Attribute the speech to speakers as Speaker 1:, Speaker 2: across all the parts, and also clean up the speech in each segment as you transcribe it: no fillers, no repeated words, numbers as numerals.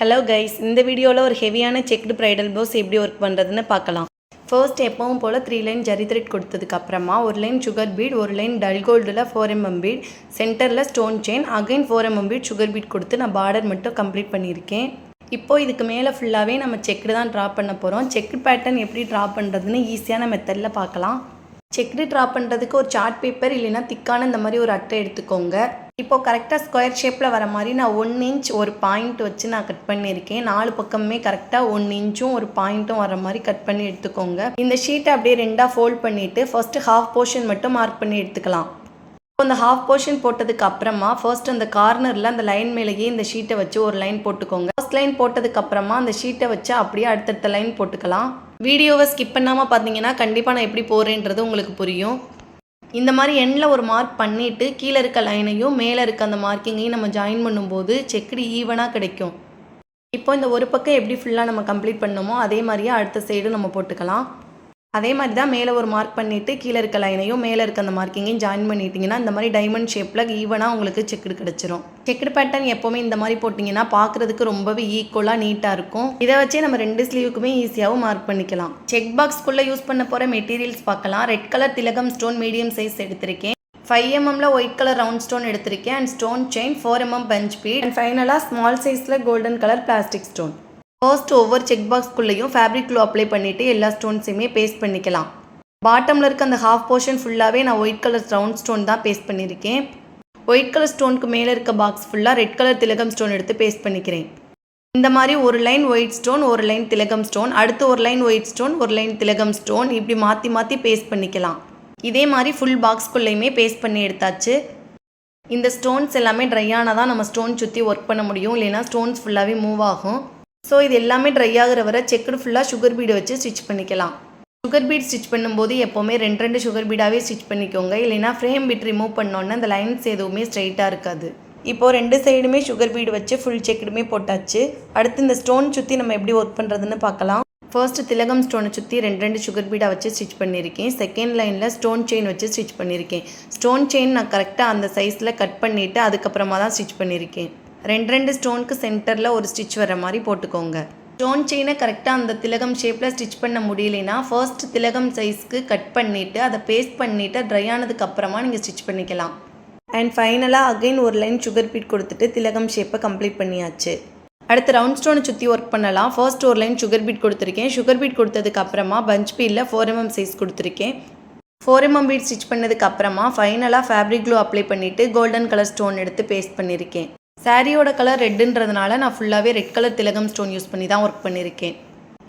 Speaker 1: Hello guys, இந்த வீடியோவில் ஒரு ஹெவியான செக்டு ப்ரைடல் ப்ளவுஸ் எப்படி ஒர்க் பண்ணுறதுன்னு பார்க்கலாம். ஃபர்ஸ்ட் எப்பவும் போல் 3 லைன் ஜரி த்ரெட் கொடுத்ததுக்கு அப்புறமா ஒரு லைன் சுகர் பீட், ஒரு லைன் டல் கோல்டில் 4mm பீட், சென்டரில் stone chain, again 4mm beat sugar beat கொடுத்து நான் பார்டர் மட்டும் கம்ப்ளீட் பண்ணியிருக்கேன். இப்போது இதுக்கு மேலே ஃபுல்லாகவே நம்ம செக்டு தான் ட்ரா பண்ண போகிறோம். செக்டு பேட்டர்ன் எப்படி ட்ரா பண்ணுறதுன்னு ஈஸியான மெத்தடில் பார்க்கலாம். செக்டு ட்ரா பண்ணுறதுக்கு ஒரு சார்ட் பேப்பர் இல்லைன்னா திக்கான இந்த மாதிரி ஒரு அட்டை எடுத்துக்கோங்க. இப்போது கரெக்டாக ஸ்கொயர் ஷேப்பில் வர மாதிரி நான் 1 இன்ச் ஒரு பாயிண்ட் வச்சு நான் கட் பண்ணியிருக்கேன். 4 பக்கமே கரெக்டாக 1 இன்ச்சும் ஒரு பாயிண்ட்டும் வர மாதிரி கட் பண்ணி எடுத்துக்கோங்க. இந்த ஷீட்டை அப்படியே 2ஆக ஃபோல்ட் பண்ணிவிட்டு ஃபர்ஸ்ட்டு ஹாஃப் போர்ஷன் மட்டும் மார்க் பண்ணி எடுத்துக்கலாம். இப்போ இந்த ஹாஃப் போர்ஷன் போட்டதுக்கு அப்புறமா ஃபர்ஸ்ட் அந்த கார்னரில் அந்த லைன் மேலேயே இந்த ஷீட்டை வச்சு ஒரு லைன் போட்டுக்கோங்க. ஃபர்ஸ்ட் லைன் போட்டதுக்கு அப்புறமா அந்த ஷீட்டை வச்சு அப்படியே அடுத்தடுத்த லைன் போட்டுக்கலாம். வீடியோவை ஸ்கிப் பண்ணாமல் பார்த்தீங்கன்னா கண்டிப்பாக நான் எப்படி போகிறேன்றது உங்களுக்கு புரியும். இந்த மாதிரி எண்ணில் ஒரு மார்க் பண்ணிவிட்டு கீழே இருக்க லைனையும் மேலே இருக்க அந்த மார்க்கிங்கையும் நம்ம ஜாயின் பண்ணும்போது செக்குடு ஈவனாக கிடைக்கும். இப்போ இந்த ஒரு பக்கம் எப்படி ஃபுல்லாக நம்ம கம்ப்ளீட் பண்ணோமோ அதே மாதிரியே அடுத்த சைடும் நம்ம போட்டுக்கலாம். அதே மாதிரி தான் மேலே ஒரு மார்க் பண்ணிவிட்டு கீழே இருக்க லைனையும் மேலே இருக்க அந்த மார்க்கிங்கையும் ஜாயின் பண்ணிட்டீங்கன்னா இந்த மாதிரி டைமண்ட் ஷேப்பில் ஈவனாக உங்களுக்கு செக்குடு கிடச்சிரும். செக்குடு பேட்டர்ன் எப்போவுமே இந்த மாதிரி போட்டிங்கன்னா பார்க்குறதுக்கு ரொம்பவே ஈக்குவலாக நீட்டாக இருக்கும். இதை வச்சே நம்ம 2 ஸ்லீவுக்குமே ஈஸியாகவும் மார்க் பண்ணிக்கலாம். செக் பாக்ஸ்க்குள்ளே யூஸ் பண்ண போகிற மெட்டீரியல்ஸ் பார்க்கலாம். ரெட் கலர் திலகம் ஸ்டோன் மீடியம் சைஸ் எடுத்திருக்கேன். 5mm white colour round stone எடுத்திருக்கேன். And stone chain 4mm punch bead. And ஃபைனலாக ஸ்மால் சைஸில் golden colour plastic stone. First ஒவ்வொரு செக் பாக்ஸ்க்குள்ளேயும் ஃபேப்ரிக் க்ளூ அப்ளை பண்ணிவிட்டு எல்லா ஸ்டோன்ஸையுமே பேஸ்ட் பண்ணிக்கலாம். பாட்டமில் இருக்க அந்த ஹாஃப் போர்ஷன் ஃபுல்லாகவே நான் ஒயிட் கலர் ரவுண்ட் ஸ்டோன் தான் பேஸ்ட் பண்ணியிருக்கேன். ஒயிட் கலர் ஸ்டோனுக்கு மேலே இருக்க பாக்ஸ் ஃபுல்லாக ரெட் கலர் திலகம் ஸ்டோன் எடுத்து பேஸ்ட் பண்ணிக்கிறேன். இந்த மாதிரி ஒரு லைன் ஒயிட் ஸ்டோன், ஒரு லைன் திலகம் ஸ்டோன், அடுத்து ஒரு லைன் ஒயிட் ஸ்டோன், ஒரு லைன் திலகம் ஸ்டோன், இப்படி மாற்றி மாற்றி பேஸ்ட் பண்ணிக்கலாம். இதே மாதிரி ஃபுல் பாக்ஸ்க்குள்ளேயுமே பேஸ்ட் பண்ணி எடுத்தாச்சு. இந்த ஸ்டோன்ஸ் எல்லாமே ட்ரை ஆனால் தான் நம்ம ஸ்டோன் சுற்றி ஒர்க் பண்ண முடியும், இல்லைன்னா ஸ்டோன்ஸ் ஃபுல்லாகவே மூவ் ஆகும். ஸோ இது எல்லாமே ட்ரை ஆகிற வரை செக்குடு ஃபுல்லாக சுகர் பீடை வச்சு ஸ்டிச் பண்ணிக்கலாம். சுகர் பீட் ஸ்டிச் பண்ணும்போது எப்போவுமே 2 சுகர் பீடாகவே ஸ்டிச் பண்ணிக்கோங்க, இல்லைனா ஃப்ரேம் பீட் ரிமூவ் பண்ணோன்னே அந்த லைன்ஸ் எதுவுமே ஸ்ட்ரைட்டாக இருக்காது. இப்போது 2 சைடுமே சுகர் பீடு வச்சு ஃபுல் செக்குடுமே போட்டாச்சு. அடுத்து இந்த ஸ்டோன் சுற்றி நம்ம எப்படி ஒர்க் பண்ணுறதுன்னு பார்க்கலாம். ஃபர்ஸ்ட் திலகம் ஸ்டோனை சுற்றி 2 சுகர் பீடாக வச்சு ஸ்டிச் பண்ணியிருக்கேன். செகண்ட் லைனில் ஸ்டோன் செயின் வச்சு ஸ்டிச் பண்ணியிருக்கேன். ஸ்டோன் செயின் நான் கரெக்டாக அந்த சைஸில் கட் பண்ணிவிட்டு அதுக்கப்புறமா தான் ஸ்டிச் பண்ணியிருக்கேன். 2 ஸ்டோனுக்கு சென்டரில் ஒரு ஸ்டிச் வர மாதிரி போட்டுக்கோங்க. ஸ்டோன் செயினை கரெக்டாக அந்த திலகம் ஷேப்பில் ஸ்டிச் பண்ண முடியலைன்னா ஃபர்ஸ்ட் திலகம் சைஸ்க்கு கட் பண்ணிவிட்டு அதை பேஸ்ட் பண்ணிவிட்டு ட்ரை ஆனதுக்கு அப்புறமா நீங்கள் ஸ்டிச் பண்ணிக்கலாம். அண்ட் ஃபைனலாக அகைன் ஒரு லைன் சுகர் பீட் கொடுத்துட்டு திலகம் ஷேப்பை கம்ப்ளீட் பண்ணியாச்சு. அடுத்து ரவுண்ட் ஸ்டோனை சுற்றி ஒர்க் பண்ணலாம். ஃபர்ஸ்ட் ஒரு லைன் சுகர் பீட் கொடுத்துருக்கேன். சுகர் பீட் கொடுத்ததுக்கு அப்புறமா பஞ்ச் பீடில் 4mm சைஸ் கொடுத்துருக்கேன். 4mm பீட் ஸ்டிச் பண்ணதுக்கு அப்புறமா ஃபைனலாக ஃபேப்ரிக் க்ளூ அப்ளை பண்ணிவிட்டு கோல்டன் கலர் ஸ்டோன் எடுத்து பேஸ்ட் பண்ணியிருக்கேன். சாரியோட கலர் ரெட்டுன்றதுனால நான் ஃபுல்லாகவே ரெட் கலர் திலகம் ஸ்டோன் யூஸ் பண்ணி தான் ஒர்க் பண்ணியிருக்கேன்.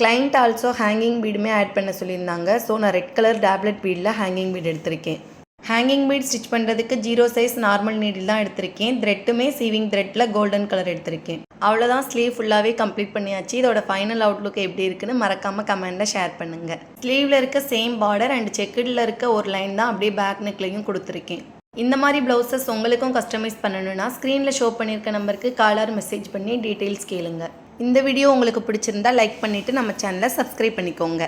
Speaker 1: கிளைண்ட் ஆல்சோ ஹேங்கிங் பீடுமே ஆட் பண்ண சொல்லியிருந்தாங்க. ஸோ நான் ரெட் கலர் டேப்லெட் பீடில் ஹேங்கிங் பீட் எடுத்திருக்கேன். ஹேங்கிங் பீட் ஸ்டிச் பண்ணுறதுக்கு 0 சைஸ் நார்மல் நீடில் தான் எடுத்திருக்கேன். த்ரெட்டுமே சீவிங் த்ரெட்டில் கோல்டன் கலர் எடுத்திருக்கேன். அவ்வளோதான், ஸ்லீவ் ஃபுல்லாகவே கம்ப்ளீட் பண்ணியாச்சு. இதோட ஃபைனல் அவுட்லுக் எப்படி இருக்குன்னு மறக்காமல் கமெண்டில் ஷேர் பண்ணுங்கள். ஸ்லீவில் இருக்க சேம் பார்டர் அண்ட் செக்குடில் இருக்க ஒரு லைன் தான் அப்படியே பேக் நெக்லையும் கொடுத்துருக்கேன். இந்த மாதிரி ப்ளவுசஸ் உங்களுக்கும் கஸ்டமைஸ் பண்ணணுன்னா ஸ்க்ரீனில் ஷோ பண்ணியிருக்க நம்பருக்கு காலர் மெசேஜ் பண்ணி டீட்டெயில்ஸ் கேளுங்க. இந்த வீடியோ உங்களுக்கு பிடிச்சிருந்தா லைக் பண்ணிவிட்டு நம்ம சேனலை சப்ஸ்கிரைப் பண்ணிக்கோங்க.